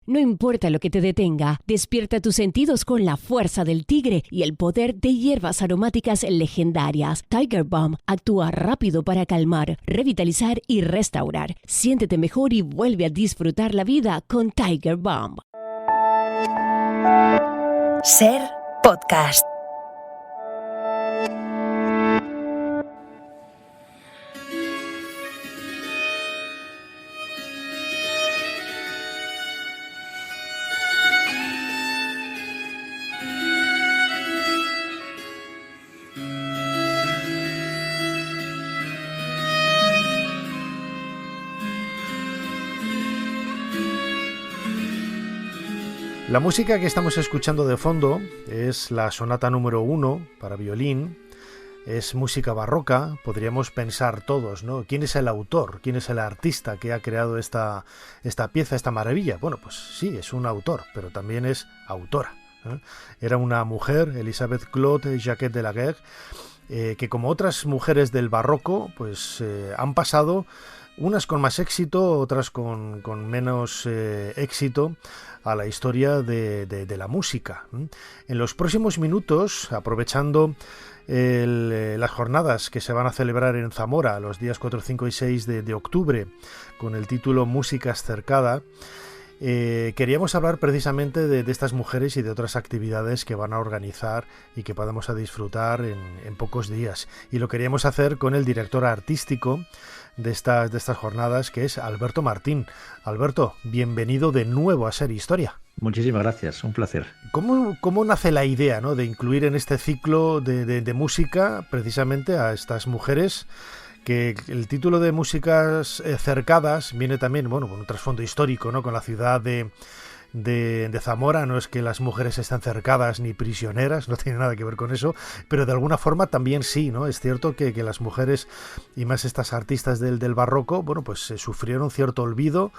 No importa lo que te detenga, despierta tus sentidos con la fuerza del tigre y el poder de hierbas aromáticas legendarias. Tiger Balm actúa rápido para calmar, revitalizar y restaurar. Siéntete mejor y vuelve a disfrutar la vida con Tiger Balm. Ser Podcast. La música que estamos escuchando de fondo es la sonata número 1 para violín. Es música barroca, podríamos pensar todos, ¿no? ¿Quién es el autor? ¿Quién es el artista que ha creado esta pieza, esta maravilla? Bueno, pues sí, es un autor, pero también es autora, ¿eh? Era una mujer, Elisabeth Claude Jacquet de la Guerre, que como otras mujeres del barroco, pues han pasado, unas con más éxito, otras con menos éxito, a la historia de la música. En los próximos minutos, aprovechando las jornadas que se van a celebrar en Zamora los días 4, 5 y 6 de octubre, con el título Músicas Cercada, queríamos hablar precisamente de estas mujeres y de otras actividades que van a organizar y que podamos disfrutar en pocos días. Y lo queríamos hacer con el director artístico de estas jornadas, que es Alberto Martín. Alberto, bienvenido de nuevo a Ser Historia. Muchísimas gracias, un placer. ¿Cómo nace la idea, ¿no?, de incluir en este ciclo de música precisamente a estas mujeres? Que el título de Músicas Cercadas viene también, bueno, con un trasfondo histórico, ¿no?, con la ciudad de Zamora. No es que las mujeres estén cercadas ni prisioneras, no tiene nada que ver con eso, pero de alguna forma también sí, ¿no? Es cierto que las mujeres, y más estas artistas del barroco, bueno, pues sufrieron cierto olvido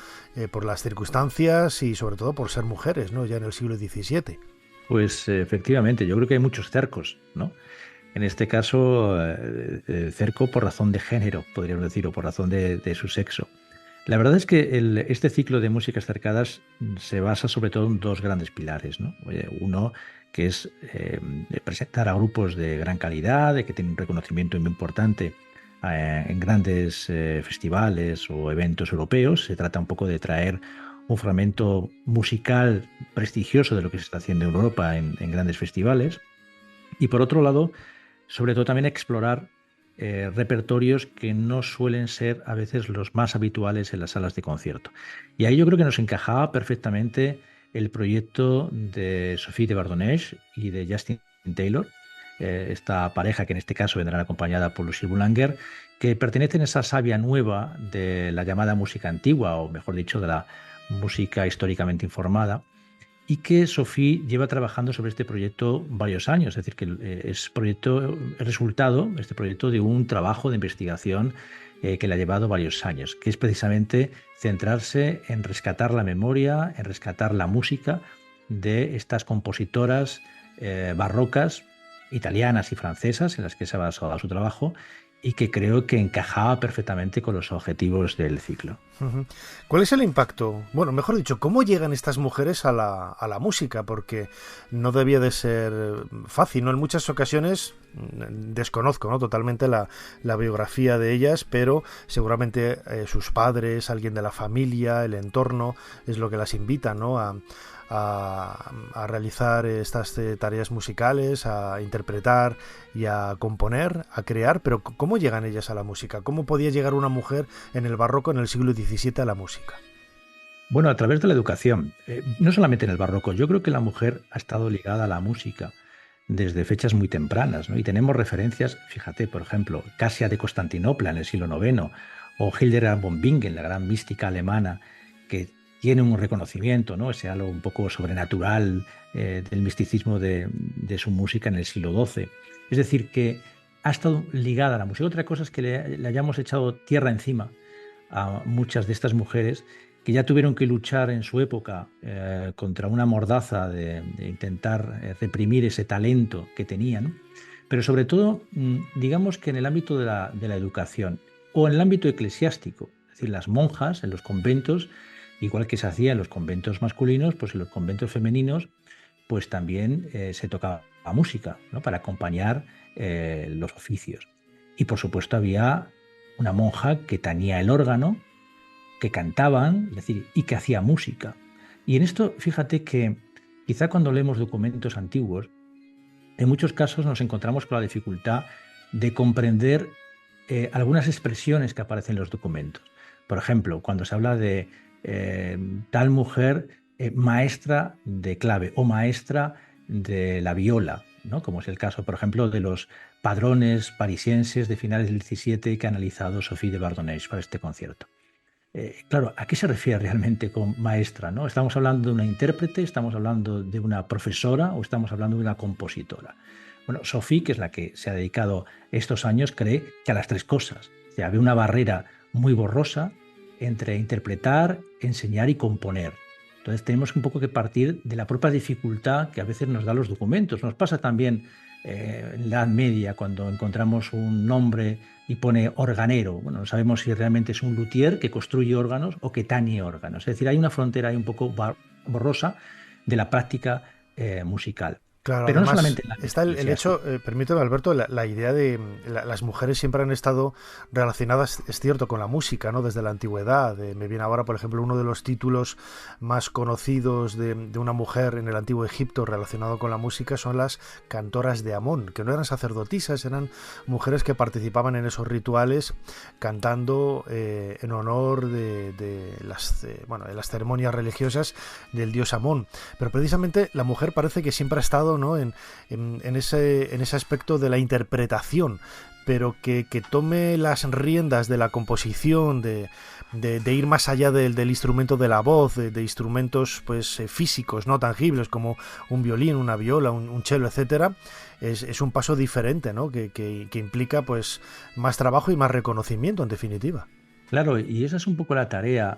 por las circunstancias y sobre todo por ser mujeres, ¿no?, ya en el siglo XVII. Pues efectivamente, yo creo que hay muchos cercos, ¿no? En este caso, cerco por razón de género, podríamos decir, o por razón de su sexo. La verdad es que este ciclo de músicas cercadas se basa sobre todo en dos grandes pilares, ¿no? Uno, que es presentar a grupos de gran calidad, de que tienen un reconocimiento muy importante en grandes festivales o eventos europeos. Se trata un poco de traer un fragmento musical prestigioso de lo que se está haciendo en Europa en grandes festivales. Y por otro lado, sobre todo también explorar repertorios que no suelen ser a veces los más habituales en las salas de concierto. Y ahí yo creo que nos encajaba perfectamente el proyecto de Sophie de Bourdonnais y de Justin Taylor, esta pareja que en este caso vendrá acompañada por Lucille Boulanger, que pertenecen a esa savia nueva de la llamada música antigua, o mejor dicho, de la música históricamente informada, y que Sophie lleva trabajando sobre este proyecto varios años. Es decir, que es resultado, este proyecto, de un trabajo de investigación que le ha llevado varios años, que es precisamente centrarse en rescatar la memoria, en rescatar la música de estas compositoras barrocas, italianas y francesas, en las que se ha basado su trabajo, y que creo que encajaba perfectamente con los objetivos del ciclo. ¿Cuál es el impacto? Bueno, mejor dicho, ¿cómo llegan estas mujeres a la música? Porque no debía de ser fácil, ¿no? En muchas ocasiones desconozco, ¿no?, totalmente la biografía de ellas, pero seguramente sus padres, alguien de la familia, el entorno, es lo que las invita, ¿no?, a realizar estas tareas musicales, a interpretar y a componer, a crear. Pero ¿cómo llegan ellas a la música? ¿Cómo podía llegar una mujer en el barroco, en el siglo XVII, a la música? Bueno, a través de la educación. No solamente en el barroco. Yo creo que la mujer ha estado ligada a la música desde fechas muy tempranas, ¿no? Y tenemos referencias, fíjate, por ejemplo, Casia de Constantinopla en el siglo IX, o Hildegard von Bingen, la gran mística alemana, que tiene un reconocimiento, ¿no?, ese halo un poco sobrenatural del misticismo de su música en el siglo XII. Es decir, que ha estado ligada a la música. Otra cosa es que le hayamos echado tierra encima a muchas de estas mujeres que ya tuvieron que luchar en su época contra una mordaza de intentar reprimir ese talento que tenían, pero sobre todo, digamos que en el ámbito de la educación o en el ámbito eclesiástico, es decir, las monjas en los conventos Igual que se hacía en los conventos masculinos, pues en los conventos femeninos pues también se tocaba música, ¿no? Para acompañar los oficios. Y por supuesto había una monja que tañía el órgano, que cantaban, es decir, y que hacía música. Y en esto, fíjate que quizá cuando leemos documentos antiguos, en muchos casos nos encontramos con la dificultad de comprender algunas expresiones que aparecen en los documentos. Por ejemplo, cuando se habla de tal mujer maestra de clave o maestra de la viola, ¿no? Como es el caso, por ejemplo, de los padrones parisienses de finales del XVII que ha analizado Sophie de Bourdonnais para este concierto. Claro, ¿a qué se refiere realmente con maestra, ¿no? ¿Estamos hablando de una intérprete, estamos hablando de una profesora o estamos hablando de una compositora? Bueno, Sophie, que es la que se ha dedicado estos años, cree que a las tres cosas. O sea, había una barrera muy borrosa entre interpretar, enseñar y componer. Entonces tenemos un poco que partir de la propia dificultad que a veces nos dan los documentos. Nos pasa también en la Edad Media cuando encontramos un nombre y pone organero. Bueno, no sabemos si realmente es un luthier que construye órganos o que tañe órganos. Es decir, hay una frontera ahí un poco borrosa de la práctica musical. Claro, Pero no además solamente en la está el hecho, permíteme Alberto, la idea de las mujeres siempre han estado relacionadas, es cierto, con la música, ¿no? Desde la antigüedad. Me viene ahora, por ejemplo, uno de los títulos más conocidos de una mujer en el antiguo Egipto relacionado con la música son las cantoras de Amón, que no eran sacerdotisas, eran mujeres que participaban en esos rituales cantando en honor de las ceremonias religiosas del dios Amón. Pero precisamente la mujer parece que siempre ha estado, ¿no? en ese aspecto de la interpretación, pero que tome las riendas de la composición, de ir más allá del instrumento de la voz, de instrumentos pues físicos, no tangibles, como un violín, una viola, un cello, etcétera, es un paso diferente, ¿no? que implica pues más trabajo y más reconocimiento, en definitiva. Claro, y esa es un poco la tarea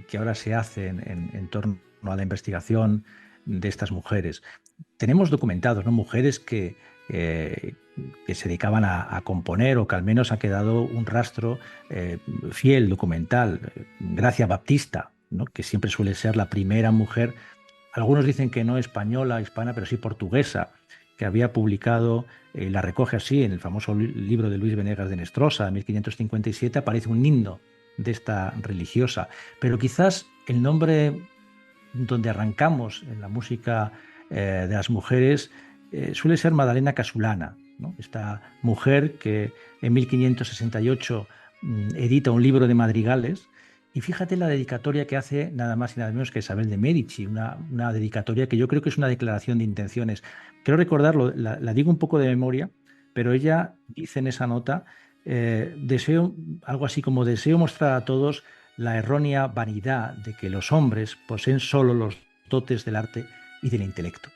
que ahora se hace en torno a la investigación de estas mujeres. Tenemos documentados, ¿no? Mujeres que se dedicaban a componer, o que al menos ha quedado un rastro fiel, documental. Gracia Baptista, ¿no? Que siempre suele ser la primera mujer, algunos dicen que no española, hispana, pero sí portuguesa, que había publicado, la recoge así en el famoso libro de Luis Venegas de Nestrosa, de 1557, aparece un himno de esta religiosa. Pero quizás el nombre donde arrancamos en la música de las mujeres suele ser Madalena Casulana, ¿no? Esta mujer que en 1568 edita un libro de madrigales, y fíjate la dedicatoria que hace nada más y nada menos que Isabel de Médici, una dedicatoria que yo creo que es una declaración de intenciones. Quiero recordarlo, la digo un poco de memoria, pero ella dice en esa nota, deseo, algo así como: deseo mostrar a todos la errónea vanidad de que los hombres poseen solo los dotes del arte y del intelecto.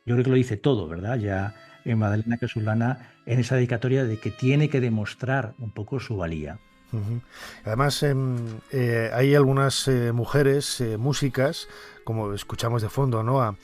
Yo creo que lo dice todo, ¿verdad? Ya en Madalena Casulana, en esa dedicatoria de que tiene que demostrar un poco su valía. Uh-huh. Además, hay algunas mujeres músicas, como escuchamos de fondo, ¿no? A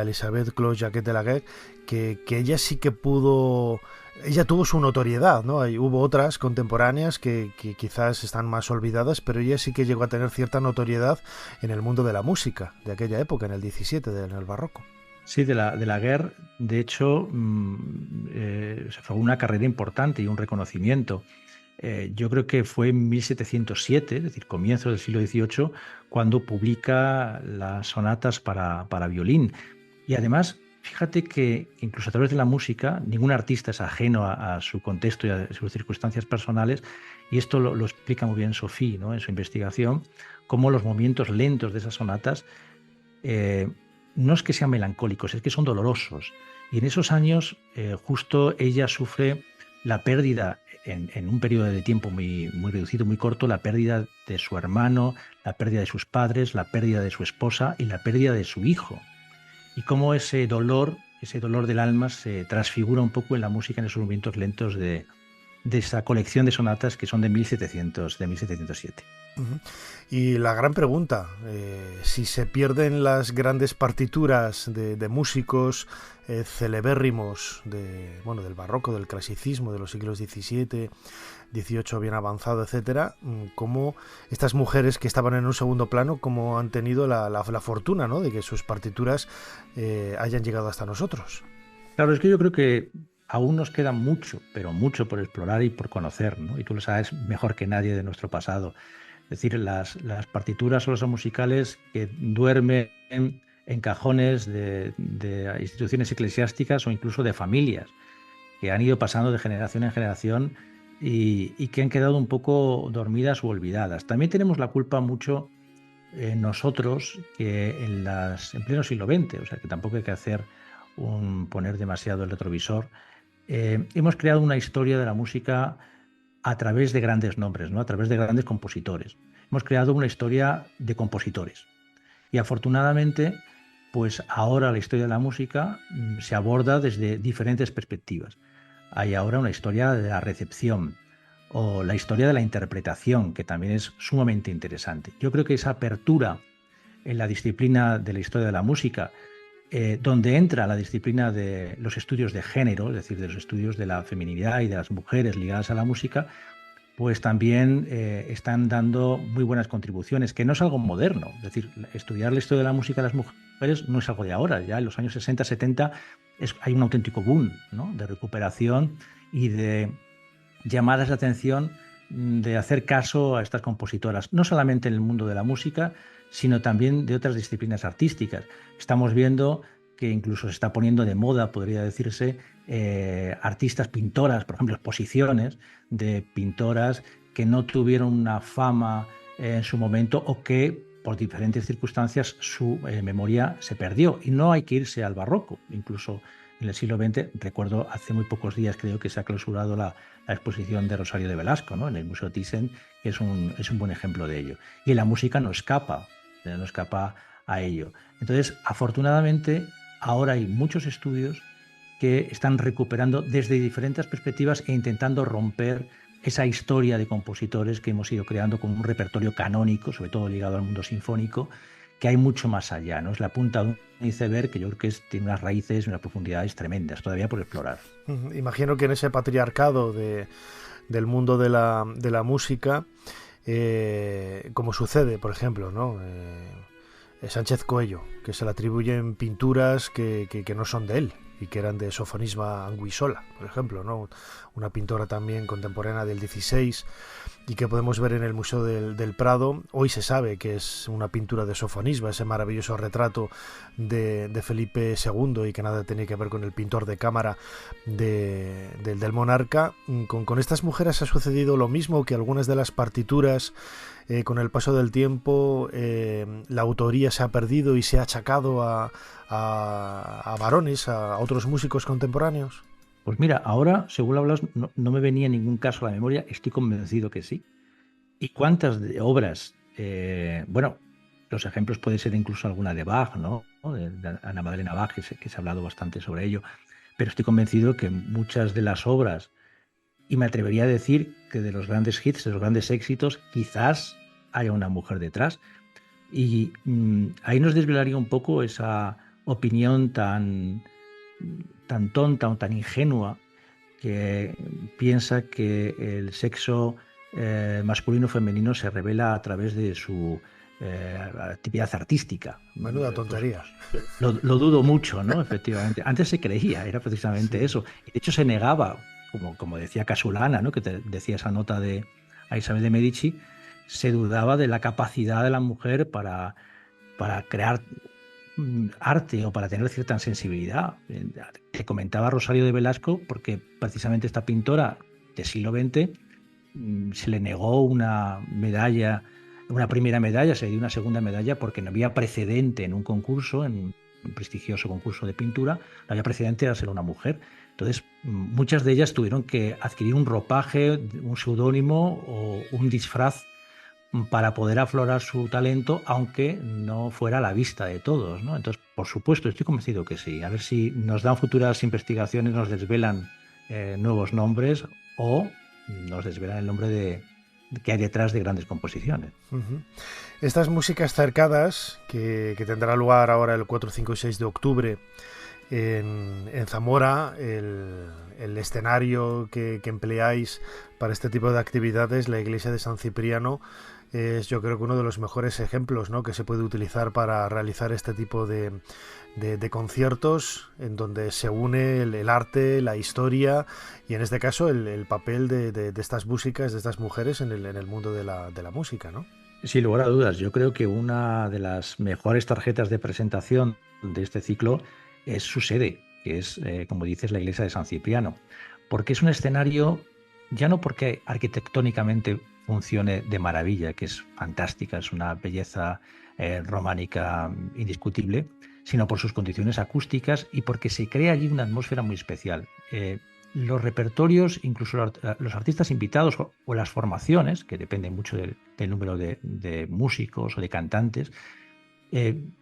Elisabeth Claude Jacquet de la Guerre, que ella sí que pudo... Ella tuvo su notoriedad, ¿no? Hubo otras contemporáneas que quizás están más olvidadas, pero ella sí que llegó a tener cierta notoriedad en el mundo de la música de aquella época, en el 17, en el barroco. Sí, de la Guerre, de hecho, fue una carrera importante y un reconocimiento. Yo creo que fue en 1707, es decir, comienzo del siglo XVIII, cuando publica las sonatas para violín. Y además, fíjate que incluso a través de la música, ningún artista es ajeno a su contexto y a sus circunstancias personales, y esto lo explica muy bien Sophie, ¿no? En su investigación, cómo los movimientos lentos de esas sonatas no es que sean melancólicos, es que son dolorosos. Y en esos años, justo ella sufre la pérdida, en un periodo de tiempo muy reducido, muy corto, la pérdida de su hermano, la pérdida de sus padres, la pérdida de su esposa y la pérdida de su hijo. Y cómo ese dolor del alma se transfigura un poco en la música, en esos movimientos lentos de esa colección de sonatas que son de 1707. Uh-huh. Y la gran pregunta, si se pierden las grandes partituras de músicos celebérrimos del barroco, del clasicismo, de los siglos XVII, XVIII bien avanzado, etcétera, cómo estas mujeres que estaban en un segundo plano, cómo han tenido la fortuna, ¿no?, de que sus partituras hayan llegado hasta nosotros. Claro, es que yo creo que aún nos queda mucho, pero mucho por explorar y por conocer, ¿no? Y tú lo sabes mejor que nadie de nuestro pasado. Es decir, las partituras o los musicales que duermen en cajones de instituciones eclesiásticas o incluso de familias, que han ido pasando de generación en generación y que han quedado un poco dormidas u olvidadas. También tenemos la culpa mucho nosotros que en pleno siglo XX, o sea que tampoco hay que poner demasiado el retrovisor. Hemos creado una historia de la música a través de grandes nombres, ¿no? A través de grandes compositores. Hemos creado una historia de compositores. Y afortunadamente, pues ahora la historia de la música se aborda desde diferentes perspectivas. Hay ahora una historia de la recepción o la historia de la interpretación, que también es sumamente interesante. Yo creo que esa apertura en la disciplina de la historia de la música, donde entra la disciplina de los estudios de género, es decir, de los estudios de la feminidad y de las mujeres ligadas a la música, pues también están dando muy buenas contribuciones, que no es algo moderno. Es decir, estudiar la historia de la música de las mujeres no es algo de ahora. Ya en los años 60, 70 hay un auténtico boom, ¿no?, de recuperación y de llamadas de atención, de hacer caso a estas compositoras, no solamente en el mundo de la música, sino también de otras disciplinas artísticas. Estamos viendo que incluso se está poniendo de moda, podría decirse, artistas, pintoras, por ejemplo, exposiciones de pintoras que no tuvieron una fama en su momento o que por diferentes circunstancias su memoria se perdió. Y no hay que irse al barroco. Incluso en el siglo XX, recuerdo hace muy pocos días, creo que se ha clausurado la exposición de Rosario de Velasco, ¿no?, en el Museo Thyssen, que es un buen ejemplo de ello. Y la música no escapa a ello. Entonces, afortunadamente, ahora hay muchos estudios que están recuperando desde diferentes perspectivas e intentando romper esa historia de compositores que hemos ido creando con un repertorio canónico, sobre todo ligado al mundo sinfónico, que hay mucho más allá, ¿no? Es la punta de un iceberg que yo creo que tiene unas raíces y unas profundidades tremendas todavía por explorar. Imagino que en ese patriarcado del mundo de la música, como sucede, por ejemplo, ¿no?, Sánchez Coello, que se le atribuyen pinturas que no son de él y que eran de Sofonisba Anguissola, por ejemplo, ¿no?, una pintora también contemporánea del XVI y que podemos ver en el Museo del Prado. Hoy se sabe que es una pintura de Sofonisba, ese maravilloso retrato de Felipe II, y que nada tiene que ver con el pintor de cámara del monarca. Con estas mujeres ha sucedido lo mismo, que algunas de las partituras, con el paso del tiempo, la autoría se ha perdido y se ha achacado a varones, a otros músicos contemporáneos. Pues mira, ahora, según hablas, no me venía ningún caso a la memoria, estoy convencido que sí. ¿Y cuántas obras? Bueno, los ejemplos pueden ser incluso alguna de Bach, ¿no?, de Ana Magdalena Bach, que se ha hablado bastante sobre ello, pero estoy convencido que muchas de las obras, y me atrevería a decir que de los grandes hits, de los grandes éxitos, quizás haya una mujer detrás. Y ahí nos desvelaría un poco esa opinión tan tonta o tan ingenua que piensa que el sexo masculino o femenino se revela a través de su actividad artística. Menuda tontería. Lo dudo mucho, ¿no? Efectivamente. Antes se creía, era precisamente eso. Y de hecho se negaba, como decía Casulana, ¿no?, que decía esa nota a Isabel de Medici, se dudaba de la capacidad de la mujer para crear arte o para tener cierta sensibilidad. Te comentaba Rosario de Velasco porque precisamente esta pintora del siglo XX se le negó una medalla, una primera medalla, se le dio una segunda medalla porque no había precedente en un concurso, en un prestigioso concurso de pintura, no había precedente de ser una mujer. Entonces, muchas de ellas tuvieron que adquirir un ropaje, un seudónimo o un disfraz para poder aflorar su talento, aunque no fuera a la vista de todos, ¿no? Entonces, por supuesto, estoy convencido que sí. A ver si nos dan futuras investigaciones, nos desvelan nuevos nombres o nos desvelan el nombre que hay detrás de grandes composiciones. Uh-huh. Estas músicas cercadas, que tendrá lugar ahora el 4, 5 y 6 de octubre En Zamora, el escenario que empleáis para este tipo de actividades, la iglesia de San Cipriano, es yo creo que uno de los mejores ejemplos, ¿no?, que se puede utilizar para realizar este tipo de conciertos, en donde se une el arte, la historia y en este caso el papel de estas músicas, de estas mujeres en el mundo de la música, ¿no? Sin lugar a dudas, yo creo que una de las mejores tarjetas de presentación de este ciclo es su sede, que es, como dices, la iglesia de San Cipriano, porque es un escenario, ya no porque arquitectónicamente funcione de maravilla, que es fantástica, es una belleza románica indiscutible, sino por sus condiciones acústicas y porque se crea allí una atmósfera muy especial. Los repertorios, incluso los artistas invitados o las formaciones, que dependen mucho del número de músicos o de cantantes,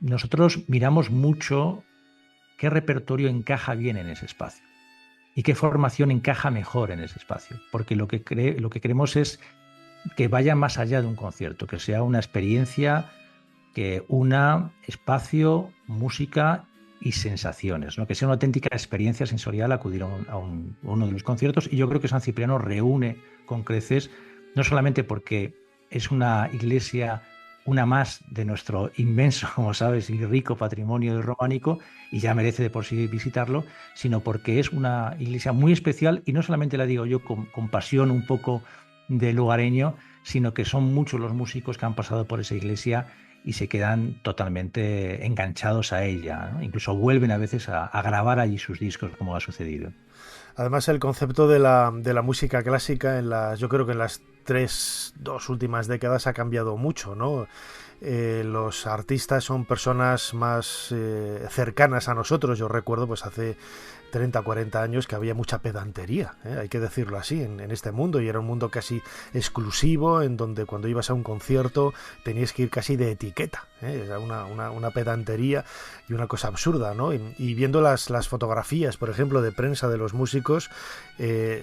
nosotros miramos mucho qué repertorio encaja bien en ese espacio y qué formación encaja mejor en ese espacio, porque lo que queremos es que vaya más allá de un concierto, que sea una experiencia que una espacio, música y sensaciones, ¿no? Que sea una auténtica experiencia sensorial acudir a uno de los conciertos. Y yo creo que San Cipriano reúne con creces, no solamente porque es una iglesia, una más de nuestro inmenso, como sabes, y rico patrimonio románico, y ya merece de por sí visitarlo, sino porque es una iglesia muy especial, y no solamente la digo yo con pasión un poco de lugareño, sino que son muchos los músicos que han pasado por esa iglesia y se quedan totalmente enganchados a ella, ¿no? Incluso vuelven a veces a grabar allí sus discos, como ha sucedido. Además, el concepto de la música clásica, yo creo que en las dos últimas décadas ha cambiado mucho, ¿no? Los artistas son personas más cercanas a nosotros. Yo recuerdo, pues hace 30, 40 años que había mucha pedantería, hay que decirlo así, en este mundo, y era un mundo casi exclusivo, en donde cuando ibas a un concierto tenías que ir casi de etiqueta, era una pedantería y una cosa absurda, ¿no? Y viendo las fotografías, por ejemplo, de prensa de los músicos,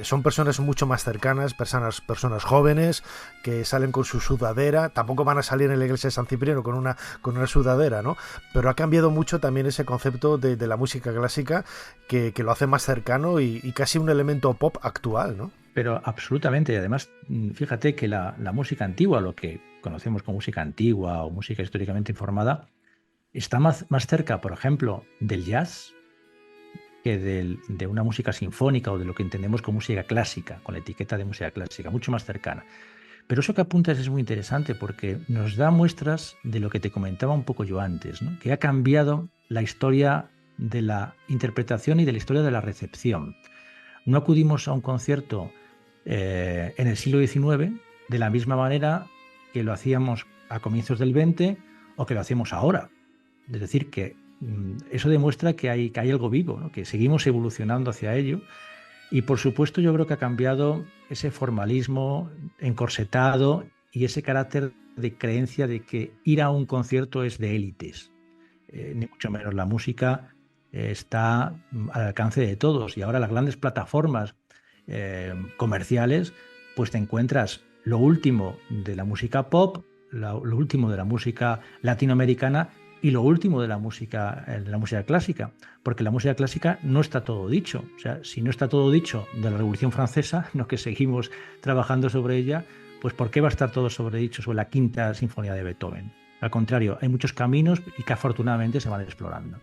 son personas mucho más cercanas, personas jóvenes que salen con su sudadera. Tampoco van a salir en la iglesia de San Cipriano con una sudadera, ¿no? Pero ha cambiado mucho también ese concepto de la música clásica, que lo hace más cercano y casi un elemento pop actual, ¿no? Pero absolutamente. Además, fíjate que la música antigua, lo que conocemos como música antigua o música históricamente informada, está más cerca, por ejemplo, del jazz que de una música sinfónica o de lo que entendemos como música clásica, con la etiqueta de música clásica, mucho más cercana. Pero eso que apuntas es muy interesante porque nos da muestras de lo que te comentaba un poco yo antes, ¿no? Que ha cambiado la historia de la interpretación y de la historia de la recepción. No acudimos a un concierto en el siglo XIX de la misma manera que lo hacíamos a comienzos del XX o que lo hacemos ahora. Es decir, que eso demuestra que hay algo vivo, ¿no? Que seguimos evolucionando hacia ello. Y por supuesto yo creo que ha cambiado ese formalismo encorsetado y ese carácter de creencia de que ir a un concierto es de élites. Ni mucho menos. La música está al alcance de todos, y ahora las grandes plataformas comerciales, pues te encuentras lo último de la música pop, lo último de la música latinoamericana y lo último de la música clásica, porque la música clásica no está todo dicho. O sea, si no está todo dicho de la Revolución Francesa, no, que seguimos trabajando sobre ella, pues ¿por qué va a estar todo sobredicho sobre la Quinta Sinfonía de Beethoven? Al contrario, hay muchos caminos y que afortunadamente se van explorando.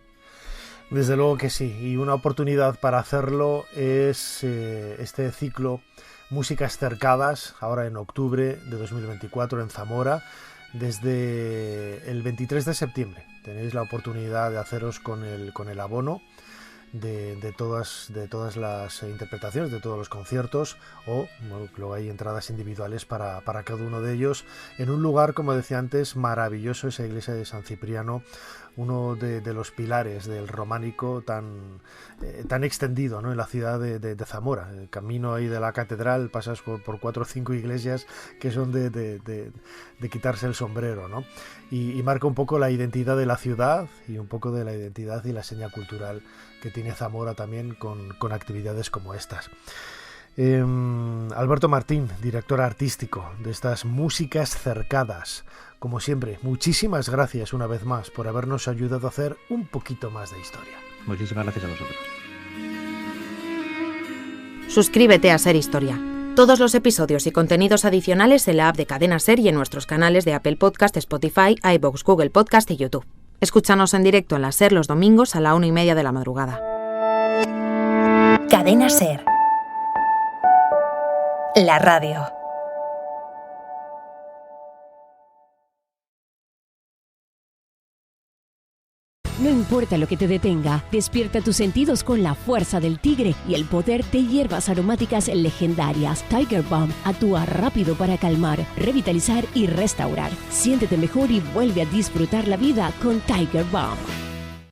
Desde luego que sí, y una oportunidad para hacerlo es este ciclo Músicas Cercadas, ahora en octubre de 2024 en Zamora, desde el 23 de septiembre. Tenéis la oportunidad de haceros con el abono de todas las interpretaciones, de todos los conciertos, o bueno, luego hay entradas individuales para cada uno de ellos, en un lugar, como decía antes, maravilloso, esa iglesia de San Cipriano, uno de los pilares del románico tan extendido, ¿no?, en la ciudad de Zamora. El camino ahí de la catedral pasas por 4 o 5 iglesias que son de quitarse el sombrero, ¿no? Y marca un poco la identidad de la ciudad y un poco de la identidad y la seña cultural que tiene Zamora también con actividades como estas. Alberto Martín, director artístico de estas Músicas Cercadas. Como siempre, muchísimas gracias una vez más por habernos ayudado a hacer un poquito más de historia. Muchísimas gracias a vosotros. Suscríbete a Ser Historia. Todos los episodios y contenidos adicionales en la app de Cadena Ser y en nuestros canales de Apple Podcast, Spotify, iVoox, Google Podcast y YouTube. Escúchanos en directo en la Ser los domingos a la 1:30 de la madrugada. Cadena Ser. La radio. No importa lo que te detenga, despierta tus sentidos con la fuerza del tigre y el poder de hierbas aromáticas legendarias. Tiger Balm actúa rápido para calmar, revitalizar y restaurar. Siéntete mejor y vuelve a disfrutar la vida con Tiger Balm.